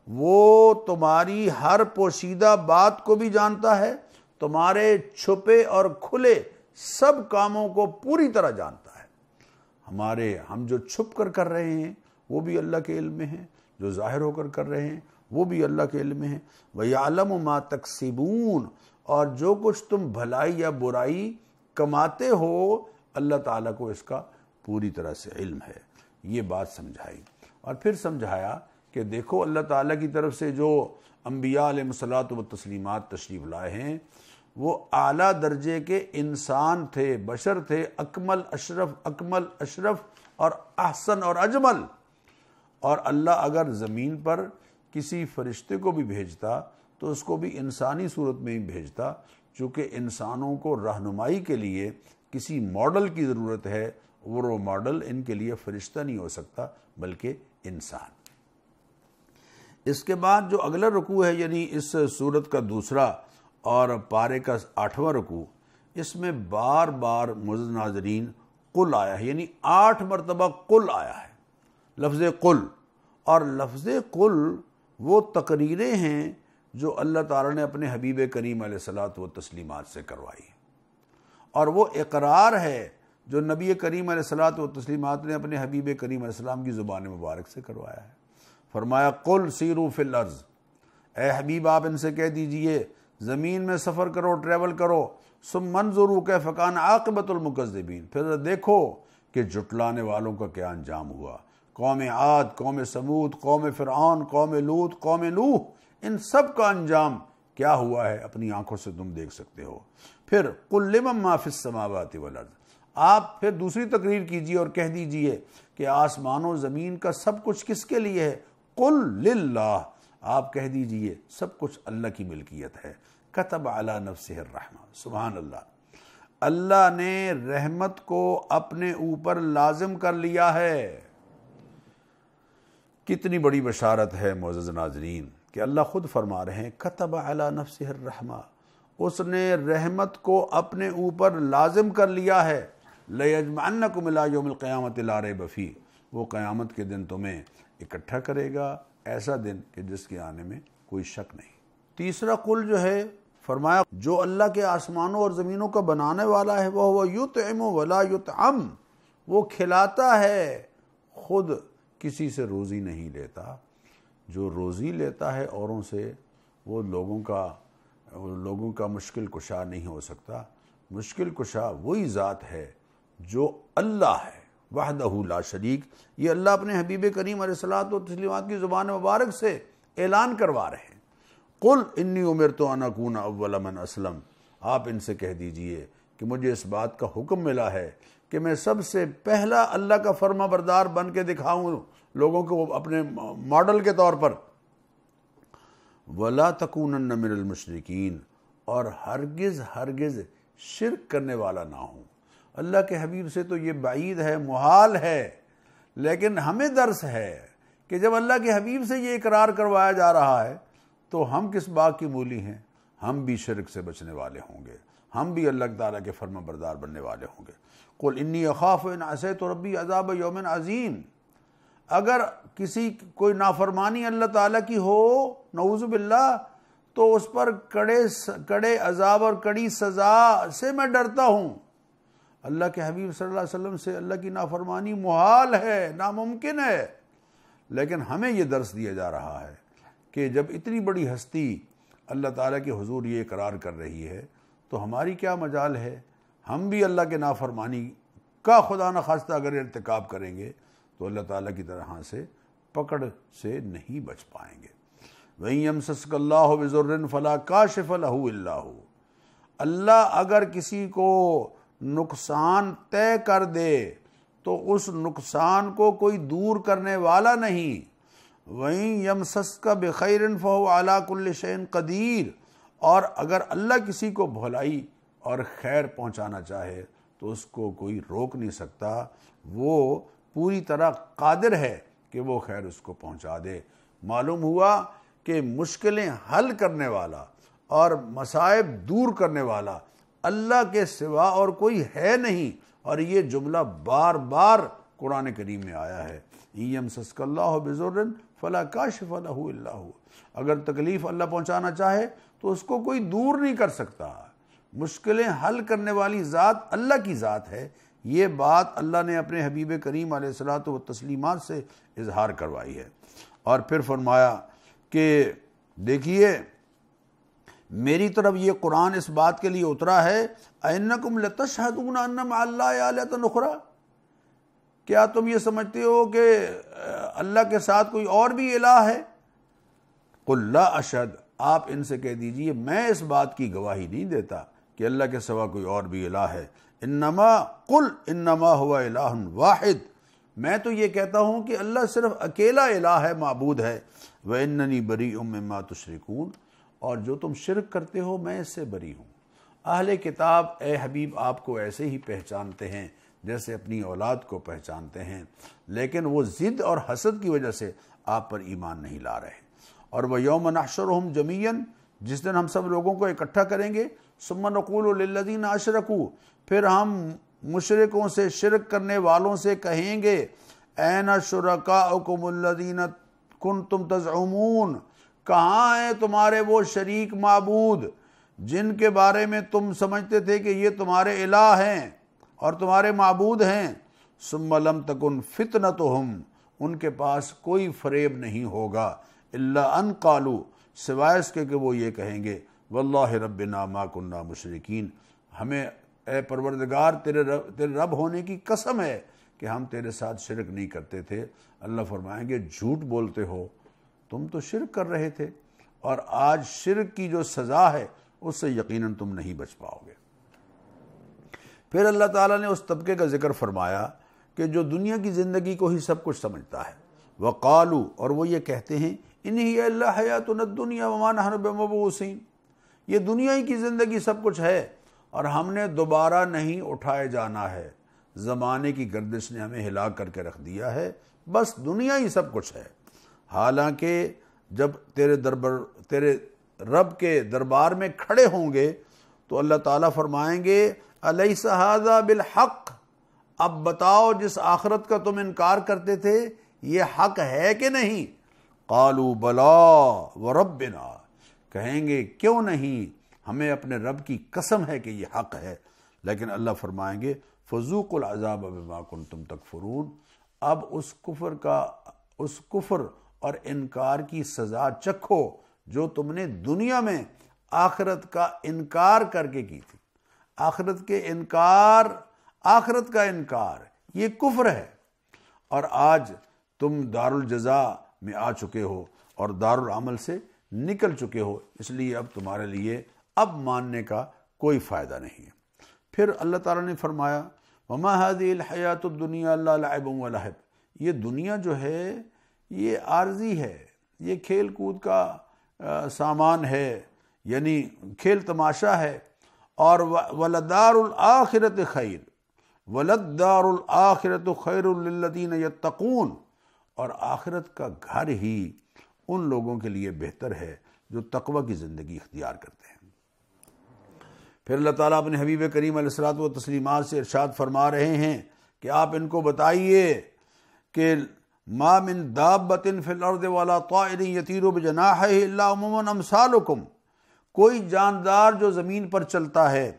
وہ تمہاری ہر پوشیدہ بات کو بھی جانتا ہے، تمہارے چھپے اور کھلے سب کاموں کو پوری طرح جانتا ہے۔ ہم جو چھپ کر رہے ہیں وہ بھی اللہ کے علم میں ہیں، جو ظاہر ہو کر رہے ہیں وہ بھی اللہ کے علم میں ہیں۔ وَيَعْلَمُ مَا تَكْسِبُونَ، اور جو کچھ تم بھلائی یا برائی کماتے ہو اللہ تعالیٰ کو اس کا پوری طرح سے علم ہے۔ یہ بات سمجھائی، اور پھر سمجھایا کہ دیکھو اللہ تعالیٰ کی طرف سے جو انبیاء علیہ الصلوۃ والتسلیمات تشریف لائے ہیں وہ اعلیٰ درجے کے انسان تھے، بشر تھے، اکمل اشرف اور احسن اور اجمل۔ اور اللہ اگر زمین پر کسی فرشتے کو بھی بھیجتا تو اس کو بھی انسانی صورت میں ہی بھیجتا، چونکہ انسانوں کو رہنمائی کے لیے کسی ماڈل کی ضرورت ہے، وہ ماڈل ان کے لیے فرشتہ نہیں ہو سکتا بلکہ انسان۔ اس کے بعد جو اگلا رکوع ہے، یعنی اس سورت کا دوسرا اور پارے کا 8واں رکوع، اس میں بار بار معزز ناظرین قل آیا ہے، یعنی 8 مرتبہ قل آیا ہے، لفظ قل۔ اور لفظ قل وہ تقریریں ہیں جو اللہ تعالیٰ نے اپنے حبیب کریم علیہ الصلوۃ والتسلیمات سے کروائی، اور وہ اقرار ہے جو نبی کریم علیہ الصلوۃ والتسلیمات نے اپنے حبیب کریم علیہ السلام کی زبان مبارک سے کروایا ہے۔ فرمایا قل سیروا فی الارض، اے حبیب آپ ان سے کہہ دیجئے زمین میں سفر کرو، ٹریول کرو، ثم انظروا کیف کان عاقبۃ المکذبین، پھر دیکھو کہ جھٹلانے والوں کا کیا انجام ہوا۔ قوم عاد، قوم سمود، قوم فرعون، قوم لوط، قوم نوح، ان سب کا انجام کیا ہوا ہے اپنی آنکھوں سے تم دیکھ سکتے ہو۔ پھر قل لمن ما فی السماوات والارض، آپ پھر دوسری تقریر کیجئے اور کہہ دیجئے کہ آسمان و زمین کا سب کچھ کس کے لیے ہے۔ قل للہ، آپ کہہ دیجئے سب کچھ اللہ کی ملکیت ہے۔ کتب علی نفسہ الرحمہ، سبحان اللہ، اللہ نے رحمت کو اپنے اوپر لازم کر لیا ہے۔ کتنی بڑی بشارت ہے معزز ناظرین کہ اللہ خود فرما رہے ہیں کتب علی نفسہ الرحمہ، اس نے رحمت کو اپنے اوپر لازم کر لیا ہے۔ لَيَجْمَعَنَّكُمْ إِلَىٰ يَوْمِ الْقِيَامَةِ لَا رَيْبَ فِيهِ، وہ قیامت کے دن تمہیں اکٹھا کرے گا، ایسا دن کہ جس کے آنے میں کوئی شک نہیں۔ تیسرا قل جو ہے، فرمایا جو اللہ کے آسمانوں اور زمینوں کا بنانے والا ہے وہ یطعم ولا یطعم، وہ کھلاتا ہے، خود کسی سے روزی نہیں لیتا۔ جو روزی لیتا ہے اوروں سے وہ لوگوں کا مشکل کشا نہیں ہو سکتا۔ مشکل کشا وہی ذات ہے جو اللہ ہے، وحدہ لا شریک۔ یہ اللہ اپنے حبیب کریم علیہ الصلوۃ والتسلیمات کی زبان مبارک سے اعلان کروا رہے ہیں۔ قل انی امرت ان اکون اول من اسلم، آپ ان سے کہہ دیجئے کہ مجھے اس بات کا حکم ملا ہے کہ میں سب سے پہلا اللہ کا فرما بردار بن کے دکھاؤں لوگوں کو اپنے ماڈل کے طور پر۔ ولا تکونن من المشرکین، اور ہرگز شرک کرنے والا نہ ہوں۔ اللہ کے حبیب سے تو یہ بعید ہے، محال ہے، لیکن ہمیں درس ہے کہ جب اللہ کے حبیب سے یہ اقرار کروایا جا رہا ہے تو ہم کس بات کی مولی ہیں، ہم بھی شرک سے بچنے والے ہوں گے، ہم بھی اللہ تعالیٰ کے فرما بردار بننے والے ہوں گے۔ قل انی اخاف ان عصیت ربی عذاب یوم عظیم، اگر کوئی نافرمانی اللہ تعالیٰ کی ہو نعوذ باللہ تو اس پر کڑے عذاب اور کڑی سزا سے میں ڈرتا ہوں۔ اللہ کے حبیب صلی اللہ علیہ وسلم سے اللہ کی نافرمانی محال ہے، ناممکن ہے، لیکن ہمیں یہ درس دیا جا رہا ہے کہ جب اتنی بڑی ہستی اللہ تعالیٰ کے حضور یہ اقرار کر رہی ہے تو ہماری کیا مجال ہے، ہم بھی اللہ کے نافرمانی کا خدا نخواستہ اگر ارتکاب کریں گے تو اللہ تعالیٰ کی طرح سے پکڑ سے نہیں بچ پائیں گے۔ وَإِن يَمْسَسْكَ اللَّهُ بِضُرٍّ فَلَا كَاشِفَ لَهُ إِلَّا هُوَ، اللہ اگر کسی کو نقصان طے کر دے تو اس نقصان کو کوئی دور کرنے والا نہیں۔ وَإِن يَمْسَسْكَ بِخَيْرٍ فَهُوَ عَلَى كُلِّ شَيْءٍ قَدِيرٌ، اور اگر اللہ کسی کو بھلائی اور خیر پہنچانا چاہے تو اس کو کوئی روک نہیں سکتا، وہ پوری طرح قادر ہے کہ وہ خیر اس کو پہنچا دے۔ معلوم ہوا کہ مشکلیں حل کرنے والا اور مصائب دور کرنے والا اللہ کے سوا اور کوئی ہے نہیں، اور یہ جملہ بار بار قرآن کریم میں آیا ہے یمسسک اللہ بضر فلا کاشف لہ الا ہو، اگر تکلیف اللہ پہنچانا چاہے تو اس کو کوئی دور نہیں کر سکتا، مشکلیں حل کرنے والی ذات اللہ کی ذات ہے۔ یہ بات اللہ نے اپنے حبیب کریم علیہ الصلوۃ والتسلیمات سے اظہار کروائی ہے۔ اور پھر فرمایا کہ دیکھیے میری طرف یہ قرآن اس بات کے لیے اترا ہے اَإِنَّكُمْ لَتَشْهَدُونَ أَنَّ مَعَ اللَّهِ آلِهَةً أُخْرَىٰ، کیا تم یہ سمجھتے ہو کہ اللہ کے ساتھ کوئی اور بھی الہ ہے؟ قُلْ لَا أَشْهَدُ، آپ ان سے کہہ دیجئے میں اس بات کی گواہی نہیں دیتا کہ اللہ کے سوا کوئی اور بھی الہ ہے۔ انما قل انما هو الہ واحد، میں تو یہ کہتا ہوں کہ اللہ صرف اکیلا الہ ہے، معبود ہے۔ وَإِنَّنِي بَرِيءٌ مِّمَّا تُشْرِكُونَ، اور جو تم شرک کرتے ہو میں اس سے بری ہوں۔ اہل کتاب اے حبیب آپ کو ایسے ہی پہچانتے ہیں جیسے اپنی اولاد کو پہچانتے ہیں، لیکن وہ ضد اور حسد کی وجہ سے آپ پر ایمان نہیں لا رہے۔ اور وَيَوْمَ نَحْشُرُهُمْ جَمِيعًا، جس دن ہم سب لوگوں کو اکٹھا کریں گے، ثُمَّ نَقُولُ لِلَّذِينَ أَشْرَكُوا، پھر ہم مشرکوں سے، شرک کرنے والوں سے کہیں گے أَيْنَ شُرَكَاؤُكُمُ الَّذِينَ كُنتُمْ تَزْعُمُونَ، کہاں ہیں تمہارے وہ شریک معبود جن کے بارے میں تم سمجھتے تھے کہ یہ تمہارے الہ ہیں اور تمہارے معبود ہیں۔ ثُمَّ لَمْ تَكُنْ فِتْنَتُهُمْ، ان کے پاس کوئی فریب نہیں ہوگا، إِلَّا أَنْ قَالُوا، سوائے اس کے کہ وہ یہ کہیں گے وَاللَّهِ رَبِّنَا مَا كُنَّا مُشْرِكِينَ، ہمیں اے پروردگار تیرے رب ہونے کی قسم ہے کہ ہم تیرے ساتھ شرک نہیں کرتے تھے۔ اللہ فرمائیں گے جھوٹ بولتے ہو، تم تو شرک کر رہے تھے، اور آج شرک کی جو سزا ہے اس سے یقیناً تم نہیں بچ پاؤ گے۔ پھر اللہ تعالیٰ نے اس طبقے کا ذکر فرمایا کہ جو دنیا کی زندگی کو ہی سب کچھ سمجھتا ہے۔ وَقَالُوا، اور وہ یہ کہتے ہیں إِنْ هِيَ إِلَّا حَيَاتُنَا الدُّنْيَا وَمَا نَحْنُ بِمَبْعُوثِينَ، یہ دنیا ہی کی زندگی سب کچھ ہے اور ہم نے دوبارہ نہیں اٹھائے جانا ہے، زمانے کی گردش نے ہمیں ہلا کر کے رکھ دیا ہے، بس دنیا ہی سب کچھ ہے۔ حالانکہ جب تیرے رب کے دربار میں کھڑے ہوں گے تو اللہ تعالیٰ فرمائیں گے أَلَيْسَ هَذَا بِالْحَقِّ، اب بتاؤ جس آخرت کا تم انکار کرتے تھے یہ حق ہے کہ نہیں؟ قالوا بلا وربنا، کہیں گے کیوں نہیں، ہمیں اپنے رب کی قسم ہے کہ یہ حق ہے۔ لیکن اللہ فرمائیں گے فذوقوا العذاب بما کنتم تکفرون، اب اس کفر اور انکار کی سزا چکھو جو تم نے دنیا میں آخرت کا انکار کر کے کی تھی۔ آخرت کا انکار یہ کفر ہے، اور آج تم دار الجزاء میں آ چکے ہو اور دار العمل سے نکل چکے ہو، اس لیے اب تمہارے لیے اب ماننے کا کوئی فائدہ نہیں ہے۔ پھر اللہ تعالیٰ نے فرمایا وَمَا هَذِهِ الْحَيَاةُ الدُّنْيَا إِلَّا لَعِبٌ وَلَهْوٌ، یہ دنیا جو ہے یہ عارضی ہے، یہ کھیل کود کا سامان ہے، یعنی کھیل تماشا ہے۔ اور وَلَدَارُ الْآخِرَةِ خَيْرٌ، وَلَدَّارُ الْآخِرَةُ خَيْرٌ لِلَّذِينَ يَتَّقُونَ، اور آخرت کا گھر ہی ان لوگوں کے لیے بہتر ہے جو تقوی کی زندگی اختیار کرتے ہیں۔ پھر اللہ تعالیٰ اپنے حبیب کریم علیہ الصلوۃ والتسلیمات سے ارشاد فرما رہے ہیں کہ آپ ان کو بتائیے کہ ما من دابۃ فی الارض ولا طائر یطیر بجناحہ الا امم امثالکم، کوئی جاندار جو زمین پر چلتا ہے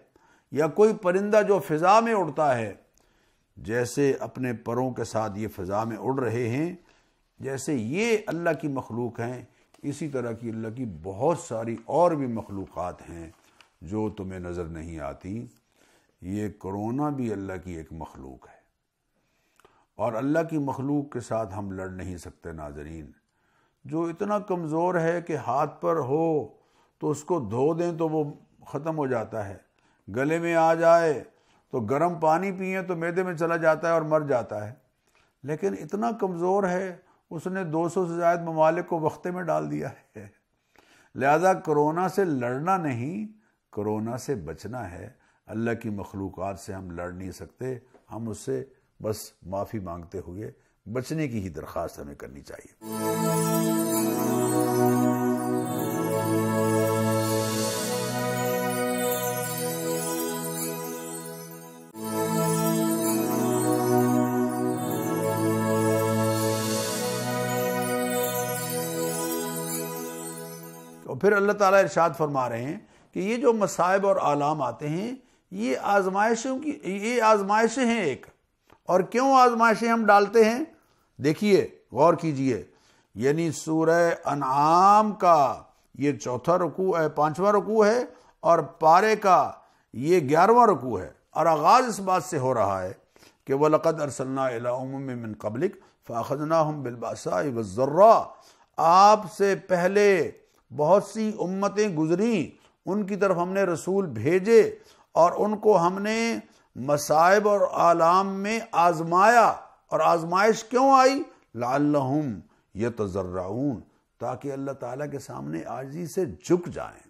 یا کوئی پرندہ جو فضا میں اڑتا ہے، جیسے اپنے پروں کے ساتھ یہ فضا میں اڑ رہے ہیں، جیسے یہ اللہ کی مخلوق ہیں، اسی طرح کی اللہ کی بہت ساری اور بھی مخلوقات ہیں جو تمہیں نظر نہیں آتی۔ یہ کرونا بھی اللہ کی ایک مخلوق ہے، اور اللہ کی مخلوق کے ساتھ ہم لڑ نہیں سکتے ناظرین۔ جو اتنا کمزور ہے کہ ہاتھ پر ہو تو اس کو دھو دیں تو وہ ختم ہو جاتا ہے، گلے میں آ جائے تو گرم پانی پئیں تو معدے میں چلا جاتا ہے اور مر جاتا ہے، لیکن اتنا کمزور ہے اس نے 200 سے زائد ممالک کو وقتے میں ڈال دیا ہے۔ لہذا کرونا سے لڑنا نہیں، کرونا سے بچنا ہے۔ اللہ کی مخلوقات سے ہم لڑ نہیں سکتے، ہم اس سے بس معافی مانگتے ہوئے بچنے کی ہی درخواست ہمیں کرنی چاہیے۔ پھر اللہ تعالیٰ ارشاد فرما رہے ہیں کہ یہ جو مصائب اور آلام آتے ہیں یہ آزمائشیں ہیں ایک. اور کیوں آزمائشیں ہم ڈالتے ہیں؟ دیکھیے، غور کیجئے. یعنی سورہ انعام کا یہ 4واں رکوع ہے، 5واں رکوع ہے، اور پارے کا یہ 11واں رکوع ہے، اور آغاز اس بات سے ہو رہا ہے کہ وَلَقَدْ أَرْسَلْنَا إِلَىٰ أُمَمٍ مِّن قَبْلِكَ فَأَخَذْنَاهُمْ بِالْبَأْسَاءِ وَالضَّرَّاءِ. آپ سے پہلے بہت سی امتیں گزریں، ان کی طرف ہم نے رسول بھیجے اور ان کو ہم نے مصائب اور آلام میں آزمایا. اور آزمائش کیوں آئی؟ لعلہم یتضرعون، تاکہ اللہ تعالیٰ کے سامنے عاجزی سے جھک جائیں.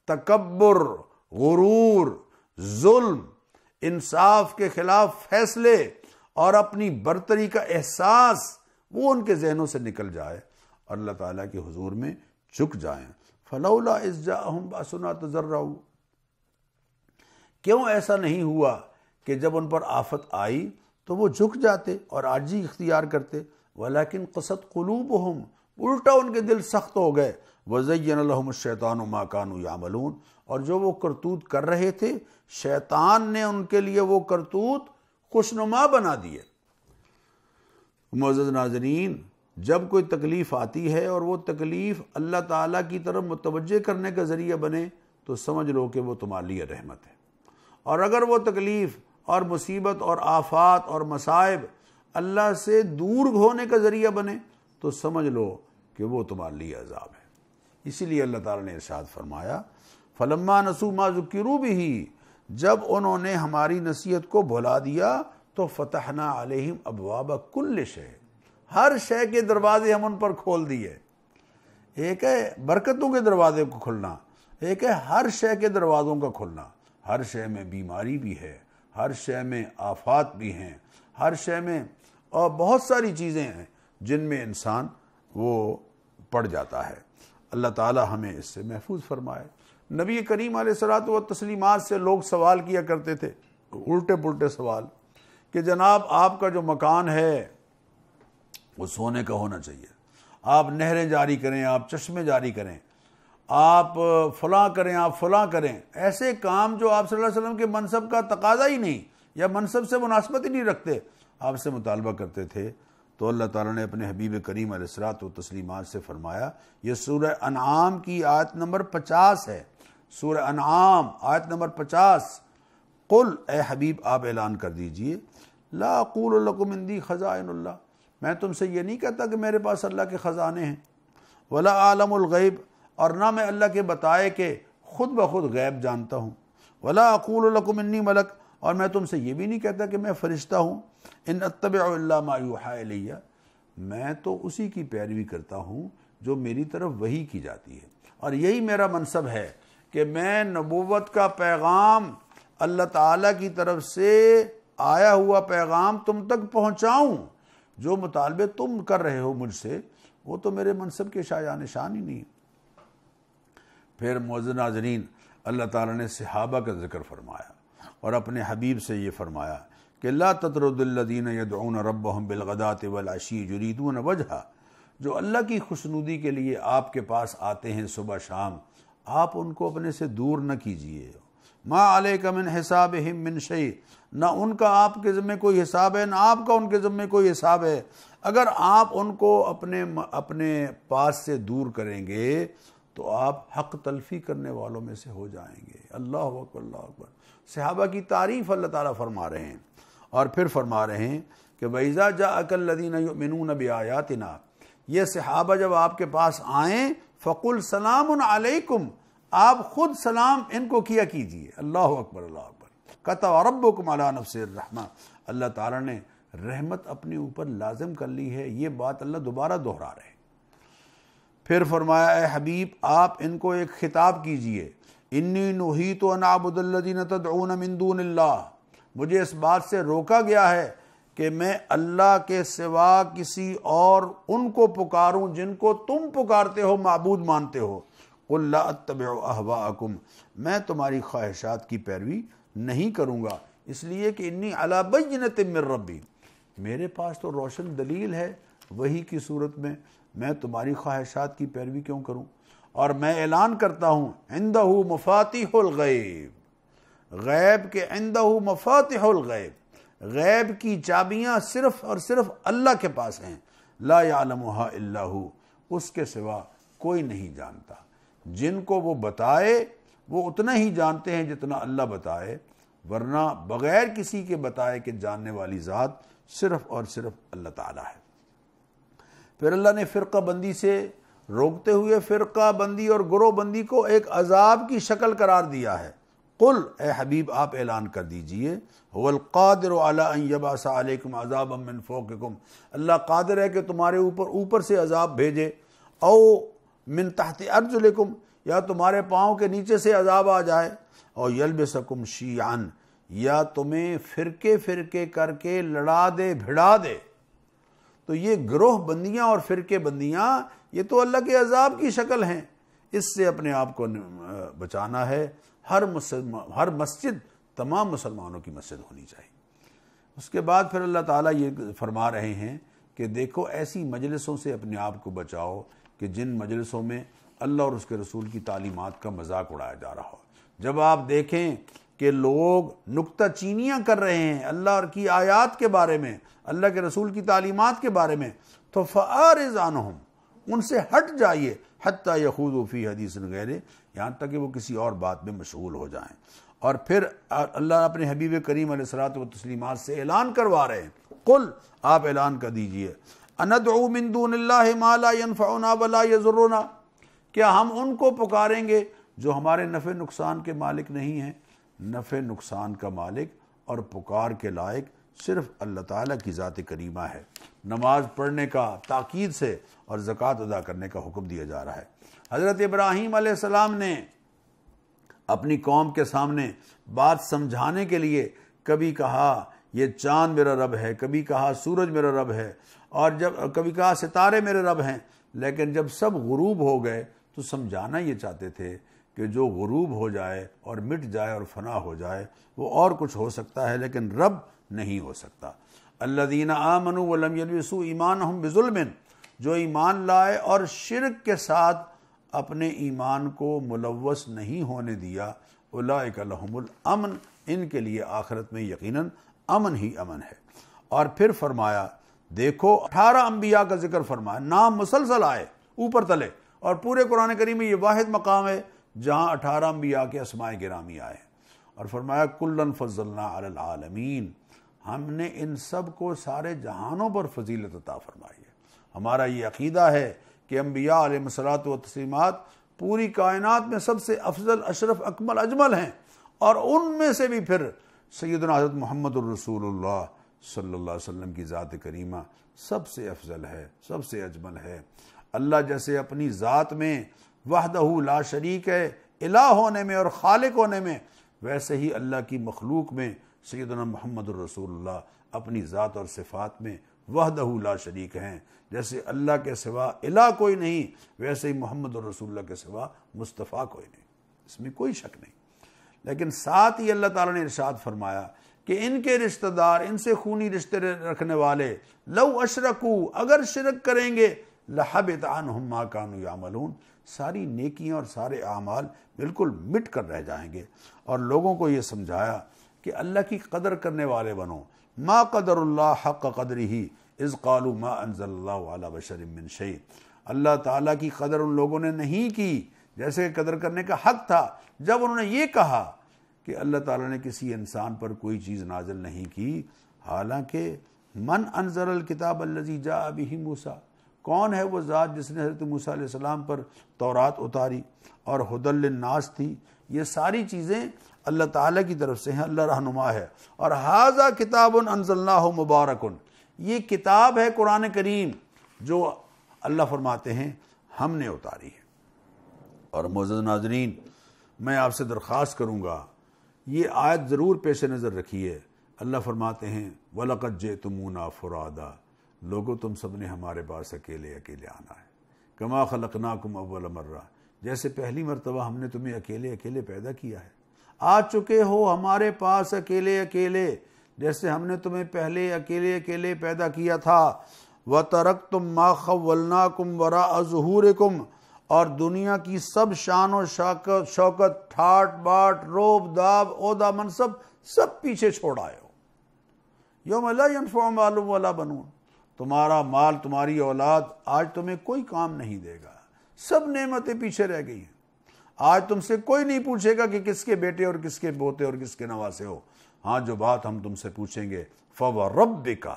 تکبر، غرور، ظلم، انصاف کے خلاف فیصلے اور اپنی برتری کا احساس وہ ان کے ذہنوں سے نکل جائے اور اللہ تعالیٰ کے حضور میں جھک جائیں. فلولا اذ جاءہم باسنا تضرعوا. کیوں ایسا نہیں ہوا کہ جب ان پر آفت آئی تو وہ جھک جاتے اور عاجزی اختیار کرتے؟ ولیکن قست قلوبہم، الٹا ان کے دل سخت ہو گئے. وزین لہم الشیطان ما کانوا یعملون، اور جو وہ کرتوت کر رہے تھے شیطان نے ان کے لیے وہ کرتوت خوشنما بنا دیے. معزز ناظرین، جب کوئی تکلیف آتی ہے اور وہ تکلیف اللہ تعالیٰ کی طرف متوجہ کرنے کا ذریعہ بنے تو سمجھ لو کہ وہ تمہارے لیے رحمت ہے. اور اگر وہ تکلیف اور مصیبت اور آفات اور مصائب اللہ سے دور ہونے کا ذریعہ بنے تو سمجھ لو کہ وہ تمہارے لیے عذاب ہے. اسی لیے اللہ تعالیٰ نے ارشاد فرمایا فَلَمَّا نَسُوا مَا ذُكِّرُوا بِهِ، جب انہوں نے ہماری نصیحت کو بھلا دیا تو فتحنا علیہم ابواب کل شے، ہر شے کے دروازے ہم ان پر کھول دیے. ایک ہے برکتوں کے دروازے کو کھلنا، ایک ہے ہر شے کے دروازوں کا کھلنا. ہر شے میں بیماری بھی ہے، ہر شے میں آفات بھی ہیں، ہر شے میں اور بہت ساری چیزیں ہیں جن میں انسان وہ پڑ جاتا ہے. اللہ تعالی ہمیں اس سے محفوظ فرمائے. نبی کریم علیہ الصلوۃ والتسلیمات سے لوگ سوال کیا کرتے تھے، الٹے پلٹے سوال، کہ جناب آپ کا جو مکان ہے وہ سونے کا ہونا چاہیے، آپ نہریں جاری کریں، آپ چشمے جاری کریں، آپ فلاں کریں، آپ فلاں کریں. ایسے کام جو آپ صلی اللہ علیہ وسلم کے منصب کا تقاضا ہی نہیں یا منصب سے مناسبت ہی نہیں رکھتے، آپ سے مطالبہ کرتے تھے. تو اللہ تعالیٰ نے اپنے حبیب کریم علیہ الصلوۃ والتسلیمات سے فرمایا، یہ سورہ انعام کی آیت نمبر 50 ہے، سورہ انعام آیت نمبر 50. قل، اے حبیب آپ اعلان کر دیجئے، لا اقول لکم عندی خزائن اللہ، میں تم سے یہ نہیں کہتا کہ میرے پاس اللہ کے خزانے ہیں. ولا عالم الغیب، اور نہ میں اللہ کے بتائے کہ خود بخود غیب جانتا ہوں. ولا اقول لکم انی ملک، اور میں تم سے یہ بھی نہیں کہتا کہ میں فرشتہ ہوں. ان اتبع الا ما یوحی الی، میں تو اسی کی پیروی کرتا ہوں جو میری طرف وحی کی جاتی ہے. اور یہی میرا منصب ہے کہ میں نبوت کا پیغام، اللہ تعالیٰ کی طرف سے آیا ہوا پیغام تم تک پہنچاؤں. جو مطالبے تم کر رہے ہو مجھ سے وہ تو میرے منصب کے شایع نشان ہی نہیں. پھر معزز ناظرین، اللہ تعالیٰ نے صحابہ کا ذکر فرمایا اور اپنے حبیب سے یہ فرمایا کہ لا تطرد الذین یدعون ربهم بالغداة والعشی یریدون وجہہ، جو اللہ کی خوشنودی کے لیے آپ کے پاس آتے ہیں صبح شام، آپ ان کو اپنے سے دور نہ کیجیے. ما علیک من حسابہم من شیء، نہ ان کا آپ کے ذمہ کوئی حساب ہے، نہ آپ کا ان کے ذمہ کوئی حساب ہے. اگر آپ ان کو اپنے پاس سے دور کریں گے تو آپ حق تلفی کرنے والوں میں سے ہو جائیں گے. اللہ اکبر، اللہ اکبر. صحابہ کی تعریف اللہ تعالیٰ فرما رہے ہیں اور پھر فرما رہے ہیں کہ وَإِذَا جَاءَكَ الَّذِينَ يُؤْمِنُونَ بِآيَاتِنَا، یہ صحابہ جب آپ کے پاس آئیں فَقُلْ سَلَامٌ عَلَيْكُمْ، آپ خود سلام ان کو کیا کیجئے. اللہ اکبر، اللہ اکبر. كَتَبَ رَبُّكُمْ عَلَى نَفْسِهِ الرَّحْمَةَ، اللہ تعالیٰ نے رحمت اپنے اوپر لازم کر لی ہے. یہ بات اللہ دوبارہ دہرا رہے ہیں. پھر فرمایا اے حبیب آپ ان کو ایک خطاب کیجئے، انی نہیت ان اعبد الذین تدعون من دون اللہ، مجھے اس بات سے روکا گیا ہے کہ میں اللہ کے سوا کسی اور ان کو پکاروں جن کو تم پکارتے ہو، معبود مانتے ہو. قل لا اتبع اہواءکم، میں تمہاری خواہشات کی پیروی نہیں کروں گا، اس لیے کہ انی علی بینۃ من ربی، میرے پاس تو روشن دلیل ہے وحی کی صورت میں تمہاری خواہشات کی پیروی کیوں کروں. اور میں اعلان کرتا ہوں عندہ مفاتیح الغیب، غیب کے عندہ مفاتیح الغیب، غیب کی چابیاں صرف اور صرف اللہ کے پاس ہیں، لا یعلمها الا هو، اس کے سوا کوئی نہیں جانتا۔ جن کو وہ بتائے وہ اتنا ہی جانتے ہیں جتنا اللہ بتائے، ورنہ بغیر کسی کے بتائے کہ جاننے والی ذات صرف اور صرف اللہ تعالیٰ ہے۔ پھر اللہ نے فرقہ بندی سے روکتے ہوئے فرقہ بندی اور گروہ بندی کو ایک عذاب کی شکل قرار دیا ہے۔ قل، اے حبیب آپ اعلان کر دیجئے، هو القادر علی ان یبعث علیکم عذابا من فوقکم، اللہ قادر ہے کہ تمہارے اوپر سے عذاب بھیجے، او من تحت ارجلکم، یا تمہارے پاؤں کے نیچے سے عذاب آ جائے، اور یلبسکم شیعا، یا تمہیں فرقے فرقے کر کے لڑا دے بھڑا دے۔ تو یہ گروہ بندیاں اور فرقے بندیاں یہ تو اللہ کے عذاب کی شکل ہیں، اس سے اپنے آپ کو بچانا ہے۔ ہر مسجد تمام مسلمانوں کی مسجد ہونی چاہیے۔ اس کے بعد پھر اللہ تعالیٰ یہ فرما رہے ہیں کہ دیکھو ایسی مجلسوں سے اپنے آپ کو بچاؤ کہ جن مجلسوں میں اللہ اور اس کے رسول کی تعلیمات کا مذاق اڑایا جا رہا ہو۔ جب آپ دیکھیں کہ لوگ نکتہ چینیاں کر رہے ہیں اللہ کی آیات کے بارے میں، اللہ کے رسول کی تعلیمات کے بارے میں، تو فَأَعْرِضْ عَنْهُمْ، ان سے ہٹ جائیے، حَتَّى يَخُوضُوا فِي حَدِيثٍ غَيْرِهِ، یہاں تک کہ وہ کسی اور بات میں مشغول ہو جائیں۔ اور پھر اللہ اپنے حبیب کریم علیہ الصلوۃ والتسلیمات سے اعلان کروا رہے ہیں، قل، آپ اعلان کر دیجئے، اندعو من دون اللہ ما لا ينفعنا ولا يضرنا، کیا ہم ان کو پکاریں گے جو ہمارے نفع نقصان کے مالک نہیں ہیں؟ نفع نقصان کا مالک اور پکار کے لائق صرف اللہ تعالیٰ کی ذات کریمہ ہے۔ نماز پڑھنے کا تاکید سے اور زکوٰۃ ادا کرنے کا حکم دیا جا رہا ہے۔ حضرت ابراہیم علیہ السلام نے اپنی قوم کے سامنے بات سمجھانے کے لیے کبھی کہا یہ چاند میرا رب ہے، کبھی کہا سورج میرا رب ہے، اور کبھی کہا ستارے میرے رب ہیں، لیکن جب سب غروب ہو گئے تو سمجھانا یہ چاہتے تھے کہ جو غروب ہو جائے اور مٹ جائے اور فنا ہو جائے وہ اور کچھ ہو سکتا ہے لیکن رب نہیں ہو سکتا۔ الذین آمنوا ولم یلبسوا ایمانہم بظلم، جو ایمان لائے اور شرک کے ساتھ اپنے ایمان کو ملوث نہیں ہونے دیا، اولئک لہم الامن، ان کے لیے آخرت میں یقیناً امن ہی امن ہے۔ اور پھر فرمایا دیکھو 18 انبیاء کا ذکر فرمایا، نام مسلسل آئے اوپر تلے، اور پورے قرآن کریم میں یہ واحد مقام ہے جہاں 18 انبیاء کے اسماء گرامی آئے، اور فرمایا کلن فضلنا علی العالمین، ہم نے ان سب کو سارے جہانوں پر فضیلت عطا فرمائی ہے۔ ہمارا یہ عقیدہ ہے کہ انبیاء علیہ الصلوۃ والتسلیمات پوری کائنات میں سب سے افضل، اشرف، اکمل، اجمل ہیں، اور ان میں سے بھی پھر سیدنا حضرت محمد الرسول اللہ صلی اللہ علیہ وسلم کی ذات کریمہ سب سے افضل ہے، سب سے اجمل ہے۔ اللہ جیسے اپنی ذات میں وحدہ لا شریک ہے، الہ ہونے میں اور خالق ہونے میں، ویسے ہی اللہ کی مخلوق میں سیدنا محمد الرسول اللہ اپنی ذات اور صفات میں وحدہ لا شریک ہیں۔ جیسے اللہ کے سوا الہ کوئی نہیں، ویسے ہی محمد الرسول اللہ کے سوا مصطفیٰ کوئی نہیں، اس میں کوئی شک نہیں۔ لیکن ساتھ ہی اللہ تعالیٰ نے ارشاد فرمایا کہ ان کے رشتہ دار، ان سے خونی رشتے رکھنے والے، لو اشرکو، اگر شرک کریں گے، لحبط عنہم ما کانوا یعملون، ساری نیکیاں اور سارے اعمال بالکل مٹ کر رہ جائیں گے۔ اور لوگوں کو یہ سمجھایا کہ اللہ کی قدر کرنے والے بنو، ما قدر اللہ حق قدرہ اذ قالوا ما انزل اللہ علی بشر من شیء، اللہ تعالیٰ کی قدر ان لوگوں نے نہیں کی جیسے قدر کرنے کا حق تھا جب انہوں نے یہ کہا کہ اللہ تعالیٰ نے کسی انسان پر کوئی چیز نازل نہیں کی، حالانکہ من انزل الکتاب الذی جاء بہ موسیٰ، کون ہے وہ ذات جس نے حضرت موسیٰ علیہ السلام پر تورات اتاری اور ہدی للناس تھی، یہ ساری چیزیں اللہ تعالیٰ کی طرف سے ہیں، اللہ رہنما ہے۔ اور ھذا کتاب انزلناہ مبارک، یہ کتاب ہے قرآن کریم جو اللہ فرماتے ہیں ہم نے اتاری ہے۔ اور معزز ناظرین، میں آپ سے درخواست کروں گا یہ آیت ضرور پیش نظر رکھیے۔ اللہ فرماتے ہیں وَلَقَدْ جِئْتُمُونَا فُرَادًا، لوگو تم سب نے ہمارے پاس اکیلے اکیلے آنا ہے، کما خلقناکم اول مرہ، جیسے پہلی مرتبہ ہم نے تمہیں اکیلے اکیلے پیدا کیا ہے، آ چکے ہو ہمارے پاس اکیلے اکیلے جیسے ہم نے تمہیں پہلے اکیلے اکیلے پیدا کیا تھا۔ وَتَرَكْتُمْ مَا خَوَّلْنَاكُمْ وَرَاءَ ظُهُورِكُمْ، اور دنیا کی سب شان و شوکت، ٹھاٹ باٹ، روب داب، عہدہ منصب سب پیچھے چھوڑ آئے ہو۔ یوم لا ینفع مال ولا بنون، تمہارا مال، تمہاری اولاد آج تمہیں کوئی کام نہیں دے گا، سب نعمتیں پیچھے رہ گئی ہیں۔ آج تم سے کوئی نہیں پوچھے گا کہ کس کے بیٹے اور کس کے پوتے اور کس کے نواسے ہو۔ ہاں جو بات ہم تم سے پوچھیں گے، فَوَرَبِّكَ،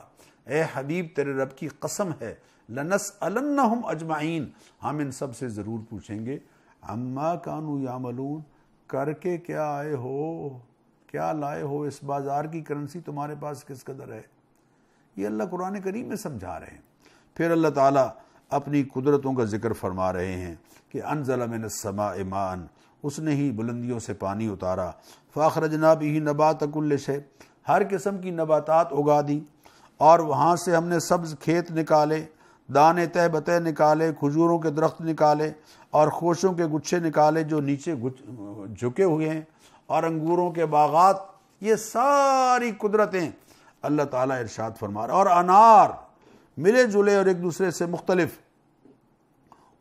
اے حبیب تیرے رب کی قسم ہے، لَنَسْأَلَنَّهُمْ اجمعین، ہم ان سب سے ضرور پوچھیں گے، عَمَّا كَانُوا يَعْمَلُونَ، کر کے کیا آئے ہو، کیا لائے ہو، اس بازار کی کرنسی تمہارے پاس کس قدر ہے۔ یہ اللہ قرآن کریم میں سمجھا رہے ہیں۔ پھر اللہ تعالیٰ اپنی قدرتوں کا ذکر فرما رہے ہیں کہ انزل من السماء ماء، اس نے ہی بلندیوں سے پانی اتارا، فاخرجنا به نبات كل شيء، ہر قسم کی نباتات اگا دی، اور وہاں سے ہم نے سبز کھیت نکالے، دانے تہ بتہ نکالے، کھجوروں کے درخت نکالے، اور خوشوں کے گچھے نکالے جو نیچے جھکے ہوئے ہیں، اور انگوروں کے باغات۔ یہ ساری قدرتیں اللہ تعالیٰ ارشاد فرما رہا، اور انار ملے جلے اور ایک دوسرے سے مختلف۔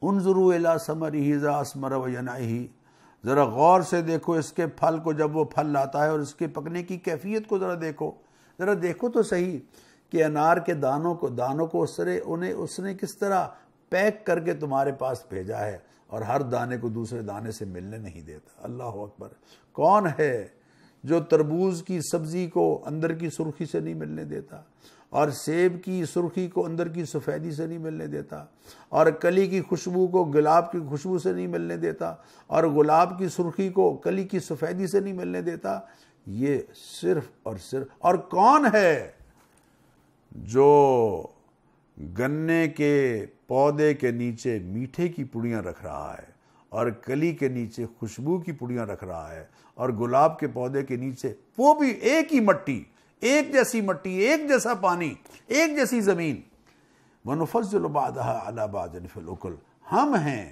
انظروا الی ثمرہ اذا اثمر وینعہ، ذرا غور سے دیکھو اس کے پھل کو جب وہ پھل لاتا ہے، اور اس کے پکنے کی کیفیت کو ذرا دیکھو تو صحیح کہ انار کے دانوں کو اس نے کس طرح پیک کر کے تمہارے پاس بھیجا ہے، اور ہر دانے کو دوسرے دانے سے ملنے نہیں دیتا۔ اللہ اکبر۔ کون ہے جو تربوز کی سبزی کو اندر کی سرخی سے نہیں ملنے دیتا، اور سیب کی سرخی کو اندر کی سفیدی سے نہیں ملنے دیتا، اور کلی کی خوشبو کو گلاب کی خوشبو سے نہیں ملنے دیتا، اور گلاب کی سرخی کو کلی کی سفیدی سے نہیں ملنے دیتا؟ یہ صرف اور صرف۔ اور کون ہے جو گنے کے پودے کے نیچے میٹھے کی پڑیاں رکھ رہا ہے، اور کلی کے نیچے خوشبو کی پڑیاں رکھ رہا ہے، اور گلاب کے پودے کے نیچے وہ بھی ایک ہی مٹی، ایک جیسی مٹی، ایک جیسا پانی، ایک جیسی زمین۔ وَنُفَضِّلُ بَعْضَهَا عَلَى بَعْضٍ فِي الْأُكُلِ، ہم ہیں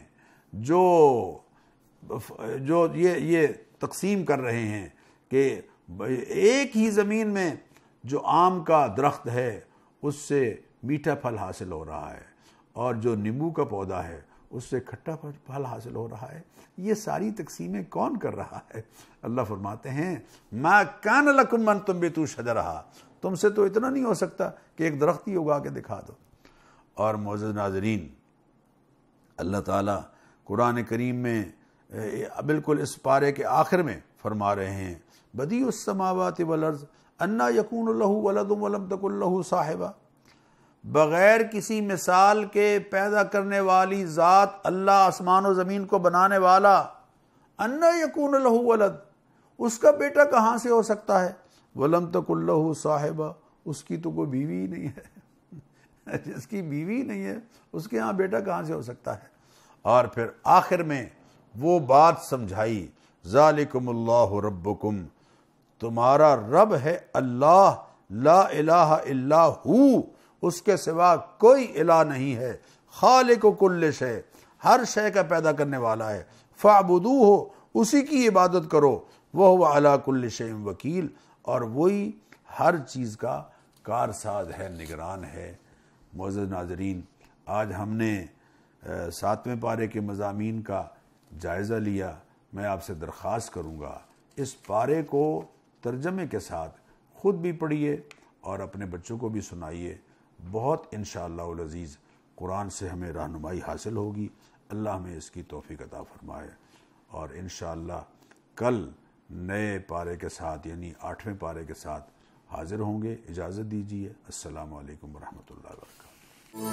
جو یہ تقسیم کر رہے ہیں کہ ایک ہی زمین میں جو آم کا درخت ہے اس سے میٹھا پھل حاصل ہو رہا ہے، اور جو نیمبو کا پودا ہے اس سے کھٹا پھل حاصل ہو رہا ہے۔ یہ ساری تقسیمیں کون کر رہا ہے؟ اللہ فرماتے ہیں مَا كَانَ لَكُمْ أَن تُنبِتُوا شَجَرَهَا، تم سے تو اتنا نہیں ہو سکتا کہ ایک درخت ہی اگا کے دکھا دو۔ اور معزز ناظرین، اللہ تعالیٰ قرآن کریم میں بالکل اس پارے کے آخر میں فرما رہے ہیں بدیع السماوات والارض انا یکون لہ ولد ولم تکن لہ صاحبہ، بغیر کسی مثال کے پیدا کرنے والی ذات اللہ، آسمان و زمین کو بنانے والا، انا یکون لہ ولد، اس کا بیٹا کہاں سے ہو سکتا ہے؟ ولم تکن لہ صاحبہ، اس کی تو کوئی بیوی ہی نہیں ہے، جس کی بیوی نہیں ہے اس کے ہاں بیٹا کہاں سے ہو سکتا ہے؟ اور پھر آخر میں وہ بات سمجھائی ذالکم اللہ ربکم، تمہارا رب ہے اللہ، لا الہ الا ہو، اس کے سوا کوئی الہ نہیں ہے، خالق کل شے، ہر شے کا پیدا کرنے والا ہے، فاعبدوہ، اسی کی عبادت کرو، وہو علی کل شیء وکیل، اور وہی ہر چیز کا کارساز ہے، نگران ہے۔ معزز ناظرین، آج ہم نے 7ویں پارے کے مضامین کا جائزہ لیا۔ میں آپ سے درخواست کروں گا اس پارے کو ترجمے کے ساتھ خود بھی پڑھیے اور اپنے بچوں کو بھی سنائیے، بہت انشاءاللہ العزیز قرآن سے ہمیں رہنمائی حاصل ہوگی۔ اللہ ہمیں اس کی توفیق عطا فرمائے، اور انشاءاللہ کل نئے پارے کے ساتھ یعنی 8ویں پارے کے ساتھ حاضر ہوں گے۔ اجازت دیجیے، السلام علیکم ورحمۃ اللہ وبرکاتہ۔